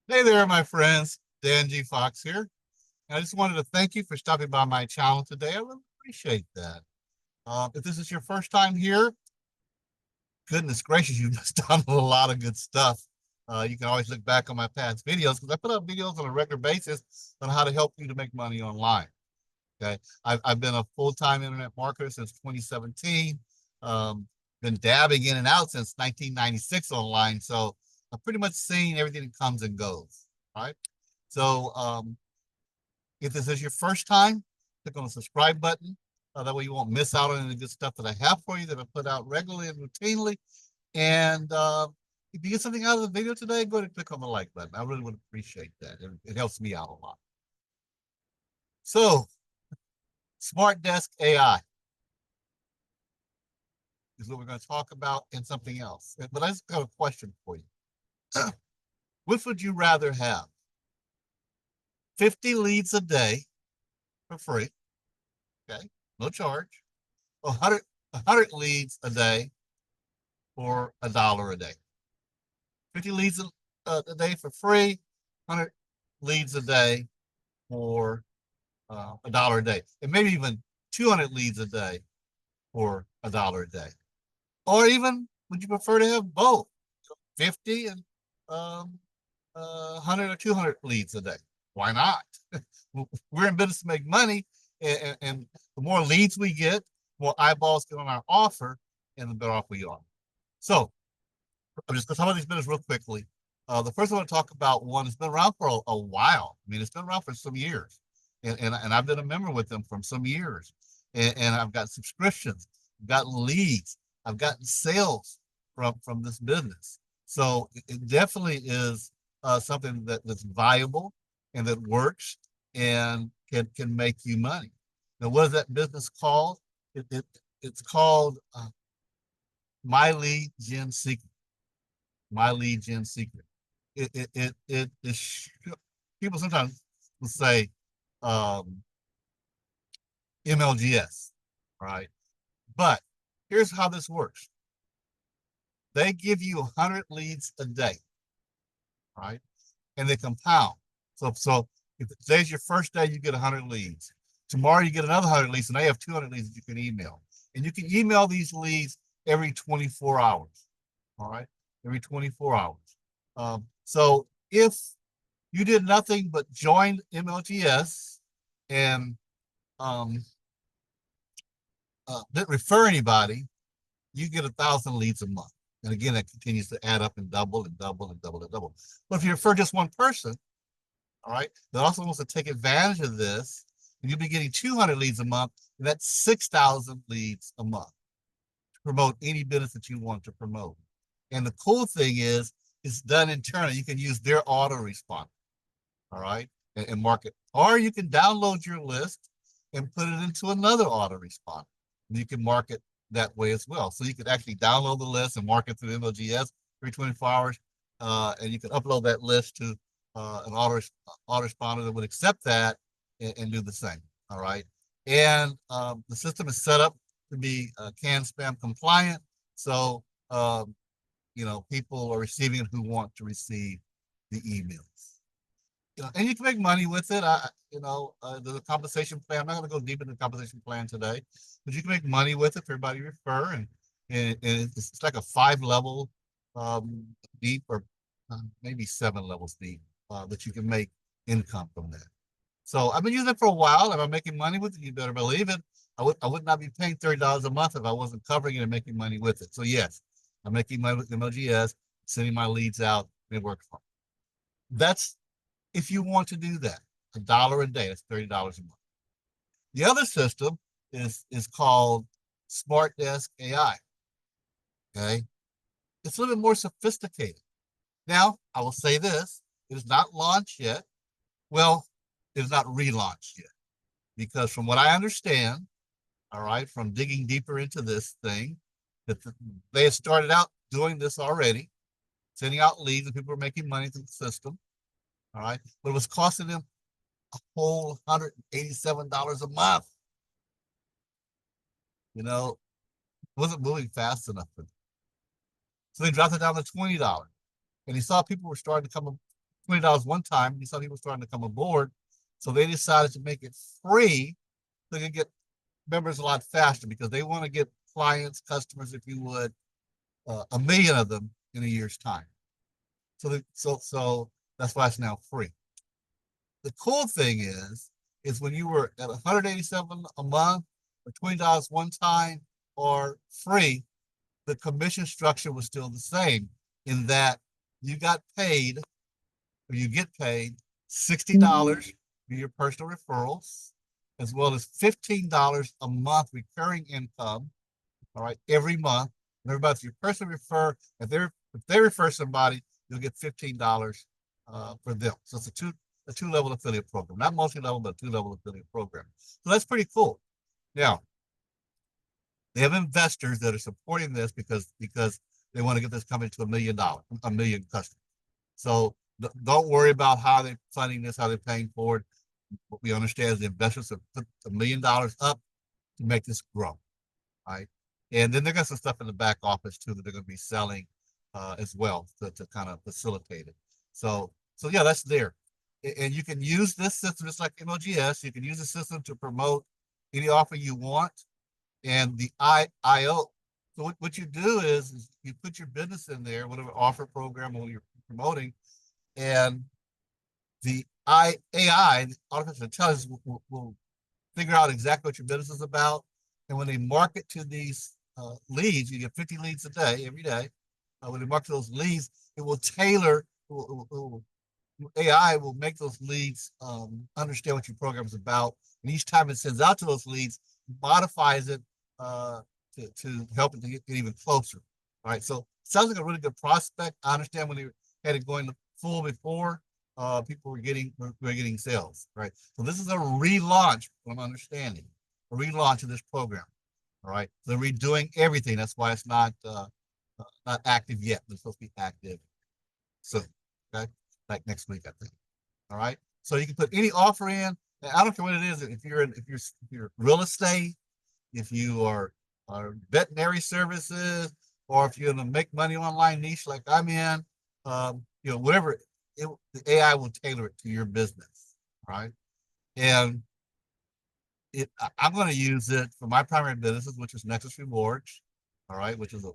Hey there, my friends. Dan G. Fox here. I just wanted to thank you for stopping by my channel today. I really appreciate that. If this is your first time here, goodness gracious, you've just done a lot of good stuff. You can always look back on my past videos because I put up videos on a regular basis on how to help you to make money online. Okay, I've been a full-time internet marketer since 2017. Been dabbing in and out since 1996 online. So I've pretty much seen everything that comes and goes. Right. So if this is your first time, click on the subscribe button. That way you won't miss out on any good stuff that I have for you that I put out regularly and routinely. And if you get something out of the video today, go ahead and click on the like button. I really would appreciate that. It helps me out a lot. So, Smart Desk AI is what we're going to talk about and something else. But I just got a question for you. Which would you rather have? 50 leads a day for free, okay, no charge, 100 leads a day for $1 a day. 50 leads a day for free, 100 leads a day for $1 a day, and maybe even 200 leads a day for $1 a day. Or even, would you prefer to have both, 50 and 100 or 200 leads a day? Why not? We're in business to make money, and the more leads we get, the more eyeballs get on our offer, and the better off we are. So I'm just going to talk about these businesses real quickly. The first I want to talk about one that's been around for a while. I mean, it's been around for some years, and I've been a member with them for some years, and I've got subscriptions, I've got leads, I've gotten sales from this business. So it definitely is something that's viable and that works and can make you money. Now, what is that business called? It's called My Lead Gen Secret. My Lead Gen Secret. It is, people sometimes will say MLGS, right? But here's how this works. They give you 100 leads a day, right? And they compound. So if today's your first day, you get 100 leads. Tomorrow you get another 100 leads, and they have 200 leads that you can email. And you can email these leads every 24 hours, all right? Every 24 hours. So if you did nothing but join MLGS and um, didn't refer anybody, you get 1,000 leads a month. And again, that continues to add up and double and double and double and double. But if you refer just one person, all right, that also wants to take advantage of this, and you'll be getting 200 leads a month, and that's 6,000 leads a month to promote any business that you want to promote. And the cool thing is, it's done internally. You can use their autoresponder, all right, and market. Or you can download your list and put it into another autoresponder. And you can market that way as well. So you could actually download the list and market through MLGS every 24 hours, and you can upload that list to an autoresponder that would accept that and do the same. All right. And the system is set up to be CAN spam compliant. So, people are receiving it who want to receive the emails. And you can make money with it. There's a compensation plan. I'm not going to go deep into the compensation plan today, but you can make money with it for everybody you refer. And it's like a 5-level deep, or maybe 7 levels deep, that you can make income from that. So I've been using it for a while. If I'm making money with it, you better believe it. I would not be paying $30 a month if I wasn't covering it and making money with it. So yes, I'm making money with MLGS, sending my leads out, and it works for me. That's if you want to do that. $1 a day, that's $30 a month. The other system is called Smart Desk AI. Okay. It's a little bit more sophisticated. Now, I will say this, it is not launched yet. Well, it is not relaunched yet. Because from what I understand, all right, from digging deeper into this thing, that they had started out doing this already, sending out leads and people were making money through the system. All right. But it was costing them a whole $187 a month. It wasn't moving fast enough for them. So they dropped it down to $20. And he saw people were starting to come $20 one time. You saw people starting to come aboard. So they decided to make it free so they could get members a lot faster because they want to get clients, customers, if you would, 1 million of them in a year's time. So that's why it's now free. The cool thing is when you were at 187 a month or $20 one time or free, the commission structure was still the same in that you got paid or you get paid $60 for your personal referrals, as well as $15 a month recurring income, all right, every month. And everybody, if you personally refer, if they refer somebody, you'll get $15 for them. So it's a two-level affiliate program, not multi-level, but a two-level affiliate program. So that's pretty cool. Now, they have investors that are supporting this because they want to get this company to $1 million, 1 million customers. So don't worry about how they're funding this, how they're paying for it. What we understand is the investors have put $1 million up to make this grow, right? And then they got some stuff in the back office too that they're going to be selling as well to kind of facilitate it. So yeah, that's there. And you can use this system just like MLGS. You can use the system to promote any offer you want and the IO. So what you do is you put your business in there, whatever offer program or you're promoting, and the AI, the artificial intelligence, will figure out exactly what your business is about. And when they market to these leads, you get 50 leads a day, every day. When they market those leads, it will tailor, AI will make those leads understand what your program is about. And each time it sends out to those leads, modifies it to help it to get even closer. All right. So it sounds like a really good prospect. I understand when they had it going full before, people were getting sales. Right. So this is a relaunch, from understanding, a relaunch of this program. All right. They're redoing everything. That's why it's not active yet. It's supposed to be active soon. Okay. Like next week, I think. All right. So you can put any offer in. And I don't care what it is. If you're real estate, if you are veterinary services, or if you're going to make money online niche like I'm in, whatever, the AI will tailor it to your business. Right. And I'm going to use it for my primary businesses, which is Nexus Rewards. All right. Which is a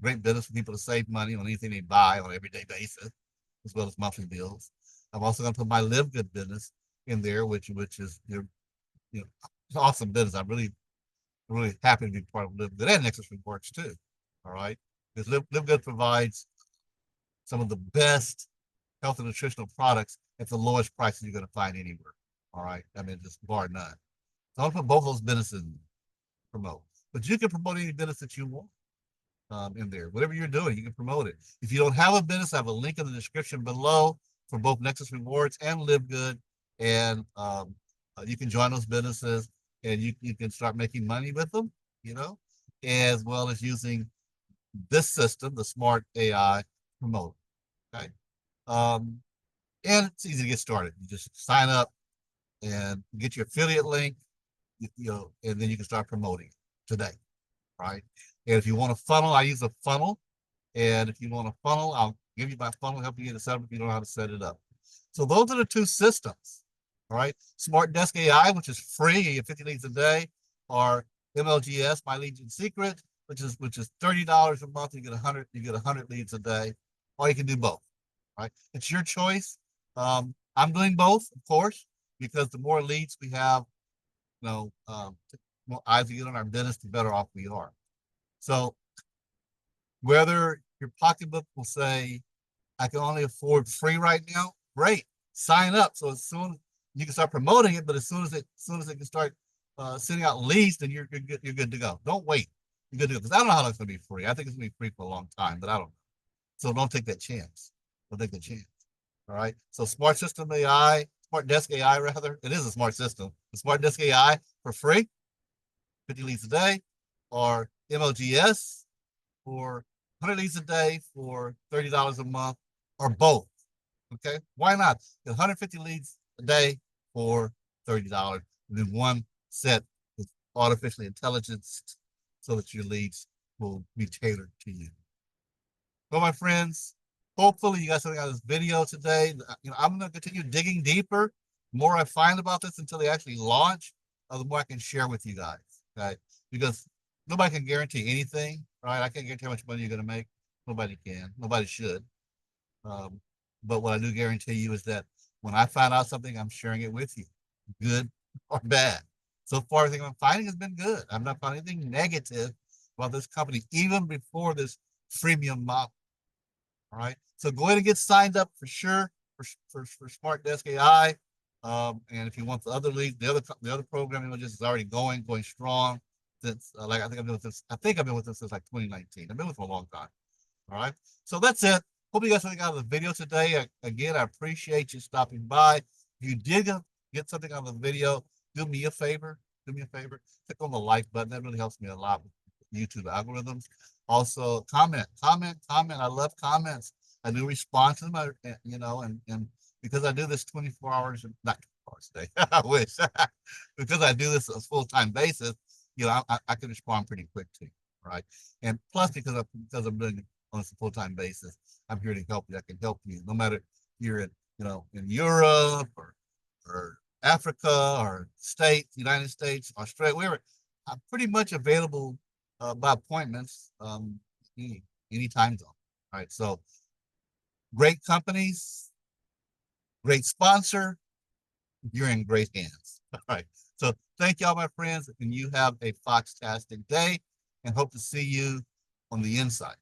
great business for people to save money on anything they buy on an everyday basis, as well as monthly bills. I'm also going to put my Live Good business in there, which is it's awesome business. I'm really happy to be part of Live Good and Nexus Rewards too. All right, because Live Good provides some of the best health and nutritional products at the lowest prices you're going to find anywhere. All right, I mean just bar none. So I'll put both those businesses in promote, but you can promote any business that you want. In there. Whatever you're doing, you can promote it. If you don't have a business, I have a link in the description below for both Nexus Rewards and Live Good. And you can join those businesses and you can start making money with them, as well as using this system, the smart AI promote. Okay. And it's easy to get started. You just sign up and get your affiliate link, and then you can start promoting today. Right. And if you want a funnel, I use a funnel. And if you want a funnel, I'll give you my funnel, help you get it set up if you don't know how to set it up. So those are the two systems. All right. Smart Desk AI, which is free, you get 50 leads a day, or MLGS, My Legion Secret, which is $30 a month. You get 100 leads a day, or you can do both. Right. It's your choice. I'm doing both, of course, because the more leads we have, the more eyes we get on our business, the better off we are. So whether your pocketbook will say, I can only afford free right now, great, sign up. So as soon you can start promoting it, but as soon as it can start sending out leads, then you're good to go. Don't wait. You're good to go. Because I don't know how long it's going to be free. I think it's going to be free for a long time, but I don't know. So don't take that chance. Don't take the chance. All right. So Smart Desk AI rather. It is a smart system. The Smart Desk AI for free, 50 leads a day, or MLGS for 100 leads a day for $30 a month, or both. Okay, why not? 150 leads a day for $30, and then one set is artificially intelligence so that your leads will be tailored to you. Well, my friends, hopefully you got something out of this video today. I'm going to continue digging deeper. The more I find about this until they actually launch, the more I can share with you guys. Okay, because nobody can guarantee anything, right? I can't guarantee how much money you're going to make. Nobody can. Nobody should. Um, but what I do guarantee you is that when I find out something, I'm sharing it with you, good or bad. So far, everything I'm finding has been good. I'm not finding anything negative about this company, even before this freemium model. All right. So go ahead and get signed up for sure for Smart Desk AI. And if you want the other lead, the other program, just is already going strong since like I think I've been with this. I think I've been with this since like 2019. I've been with it for a long time. All right. So that's it. Hope you got something out of the video today. Again, I appreciate you stopping by. If you did get something out of the video, do me a favor. Do me a favor. Click on the like button. That really helps me a lot with YouTube algorithms. Also, comment. I love comments. I do respond to them. And because I do this 24 hours, not 24 hours a day, I wish, because I do this on a full-time basis, I can respond pretty quick to you, right? And plus, because I'm doing it on a full-time basis, I'm here to help you. I can help you, no matter if you're in Europe or Africa or States, United States, Australia, wherever. I'm pretty much available by appointments, any time zone. All right. So great companies, great sponsor. You're in great hands. All right. So thank y'all, my friends, and you have a foxtastic day, and hope to see you on the inside.